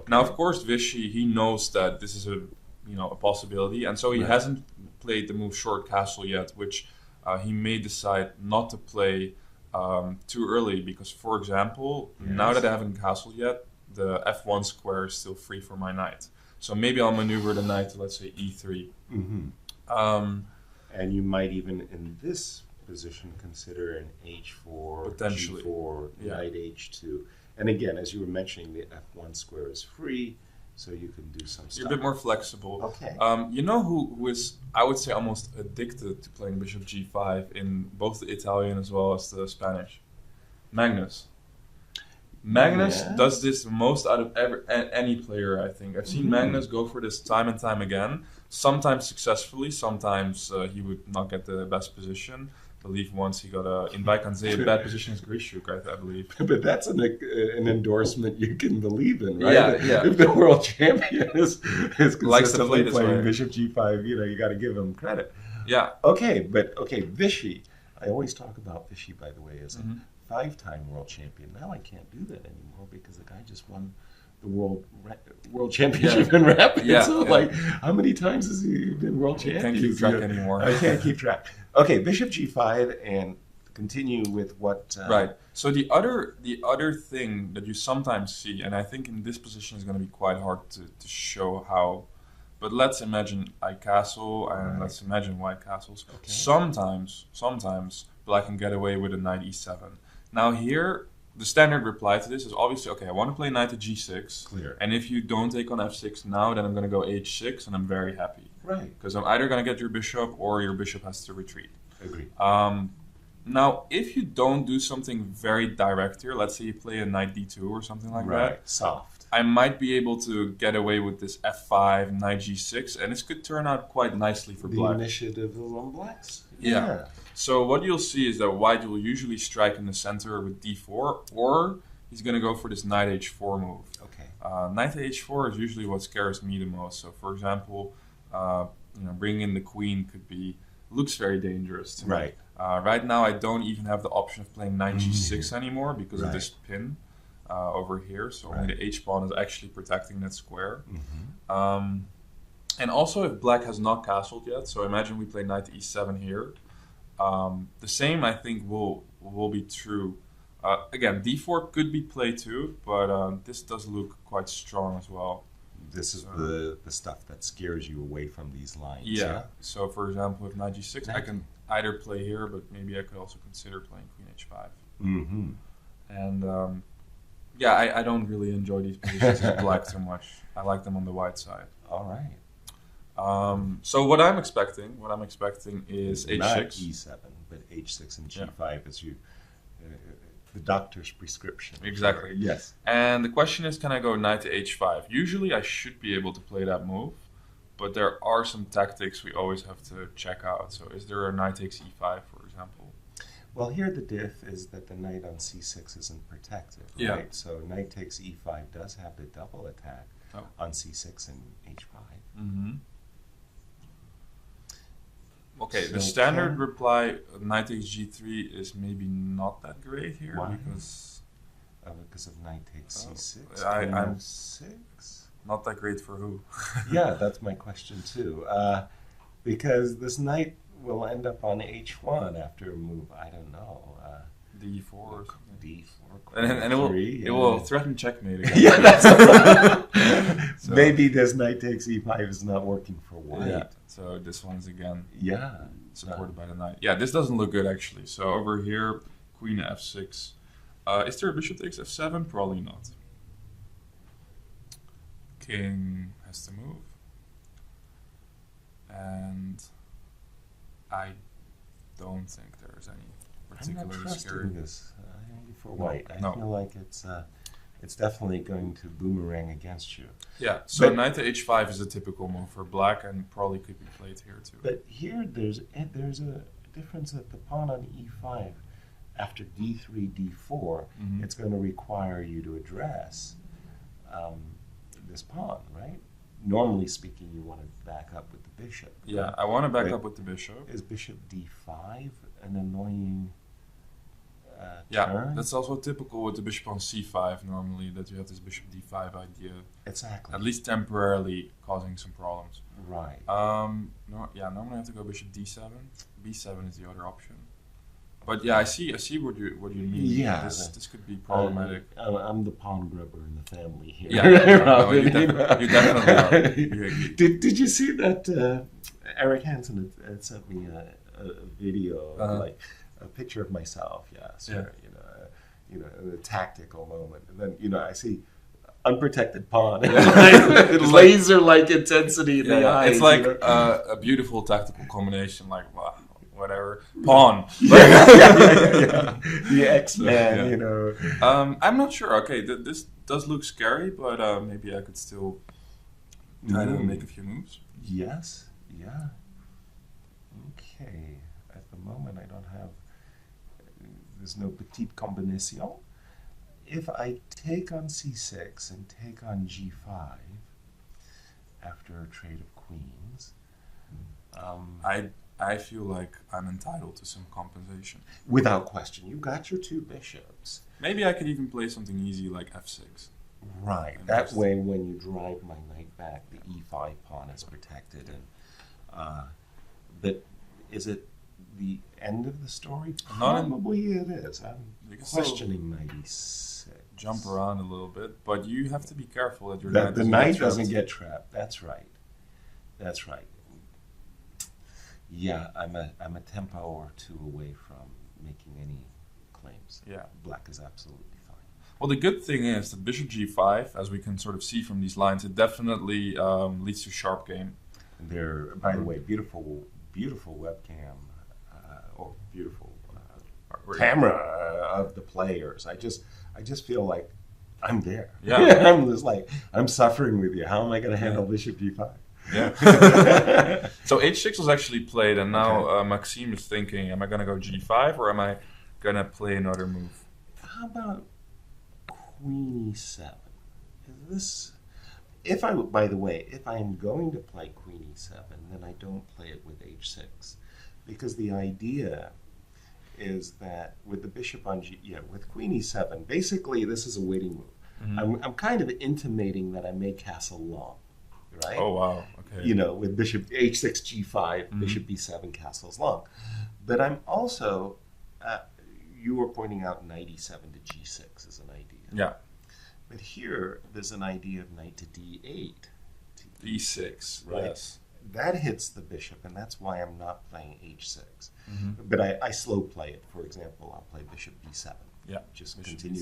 Okay. Now, of course, Vichy, he knows that this is a possibility, and so he hasn't played the move short castle yet, which he may decide not to play too early because, for example, now that I haven't castled yet, the f1 square is still free for my knight. So maybe I'll maneuver the knight to, let's say, e3. And you might even, in this position, consider an h4, Potentially. g4, knight h2. And again, as you were mentioning, the f1 square is free, so you can do some stuff. You're a bit more flexible. Okay. You know who is, I would say, almost addicted to playing bishop g5 in both the Italian as well as the Spanish? Magnus. Magnus does this most out of any player, I think. I've seen Magnus go for this time and time again, sometimes successfully, sometimes he would not get the best position. I believe once he got in Vaikanze, a bad position as Grishuk, I believe. But that's an endorsement you can believe in, right? Yeah. If the world champion is Likes to play consistently this playing way. bishop g5, you got to give him credit. Yeah. Okay, Vichy. I always talk about Vichy, by the way, as a 5-time world champion. Now I can't do that anymore because the guy just won the world championship in rapid. So like, how many times has he been world champion? Can't keep track anymore. I can't keep track. Okay, bishop g5, and continue with what. Right. So the other thing that you sometimes see, and I think in this position is going to be quite hard to show how. But let's imagine I castle, and let's imagine white castles. Okay. Sometimes black can get away with a knight e7. Now here, the standard reply to this is obviously, okay, I want to play knight to g6. Clear. And if you don't take on f6 now, then I'm going to go h6, and I'm very happy. Right. Because I'm either going to get your bishop, or your bishop has to retreat. Agree. Now, if you don't do something very direct here, let's say you play a knight d2 or something like that. Soft. I might be able to get away with this f5, knight g6, and this could turn out quite nicely for black. The initiative is on blacks. Yeah. So what you'll see is that white will usually strike in the center with d4, or he's going to go for this knight h4 move. Okay. Knight h4 is usually what scares me the most. So, for example, bringing in the queen looks very dangerous to me. Right. Right now, I don't even have the option of playing knight g6 anymore because of this pin over here. So only the h-pawn is actually protecting that square. And also, if black has not castled yet, so imagine we play knight to e7 here. The same, I think, will be true. Again, d4 could be played too, but this does look quite strong as well. This is the stuff that scares you away from these lines. Yeah. So, for example, with knight g6, I can either play here, but maybe I could also consider playing queen h5. And I don't really enjoy these positions as black too much. I like them on the white side. All right. So what I'm expecting is h6. Not e7, but h6 and g5 is the doctor's prescription. Exactly. Yes. And the question is, can I go knight to h5? Usually I should be able to play that move, but there are some tactics we always have to check out. So is there a knight takes e5, for example? Well, here the diff is that the knight on c6 isn't protected, right? Yeah. So knight takes e5 does have the double attack on c6 and h5. Okay, So the standard reply, knight takes g3, is maybe not that great here. Why? Because of knight takes c6. I'm 6. not that great for who? Yeah, that's my question too. Because this knight will end up on h1 after a move. I don't know. d4 or something. d4, And it will threaten checkmate again. Yeah, that's so, maybe this knight takes e5 is not working for white. Yeah. So this one's again supported by the knight. Yeah, this doesn't look good actually. So over here, queen f6. Is there a bishop takes f7? Probably not. King has to move. And I don't think there's any particularly I'm not scary. trusting this for white. I feel like it's definitely going to boomerang against you. Yeah, so knight to h5 is a typical move for black and probably could be played here too. But here there's a difference that the pawn on e5 after d3, d4, it's going to require you to address this pawn, right? Normally speaking, you want to back up with the bishop. Yeah, I want to back up with the bishop. Is bishop d5 an annoying turn. That's also typical with the bishop on c5 normally, that you have this bishop d5 idea. Exactly. At least temporarily causing some problems. Right. Normally I have to go bishop d7. b7 is the other option. But yeah, I see what you mean. Yeah. This could be problematic. I'm the pawn grubber in the family here. Yeah, you definitely are. Did you see that Eric Hansen had sent me a video of like a picture of myself? Yeah, sir. In a tactical moment, and then I see unprotected pawn, laser-like intensity in the eyes. It's like a beautiful tactical combination. Like wow, whatever pawn. The X-Man. I'm not sure. Okay, this does look scary, but maybe I could still try to make a few moves. Yes. Yeah. Okay. At the moment, I don't have. There's no petite combination. If I take on c6 and take on g5 after a trade of queens, I feel like I'm entitled to some compensation. Without question. You got your two bishops. Maybe I could even play something easy like f6. Right. That way, when you drive my knight back, the e5 pawn is protected. And is it the end of the story? Probably it is. I'm questioning knight e6. Jump around a little bit, but you have to be careful that the knight doesn't get trapped. That's right. That's right. Yeah, I'm a tempo or two away from making any claims. Yeah, black is absolutely fine. Well, the good thing is that bishop g5, as we can sort of see from these lines, it definitely leads to sharp game. And they're, by the way, beautiful webcam or beautiful camera of the players. I just feel like I'm there. Yeah, I'm just like I'm suffering with you. How am I going to handle bishop g5? Yeah. So h6 was actually played, and now Maxim is thinking: am I going to go g5 or am I going to play another move? How about queen e7? By the way, if I'm going to play queen e7, then I don't play it with h6, because the idea is that with the bishop on with queen e7, basically this is a waiting move. Mm-hmm. I'm kind of intimating that I may castle long, right? Oh wow, okay. With bishop h6 g5, bishop b7 castles long. But I'm also, you were pointing out knight e7 to g6 as an idea. Yeah. But here, there's an idea of knight to d8. To e6, right? Yes. That hits the bishop, and that's why I'm not playing h6. Mm-hmm. But I slow play it. For example, I'll play bishop b7. Yeah. Just bishop continue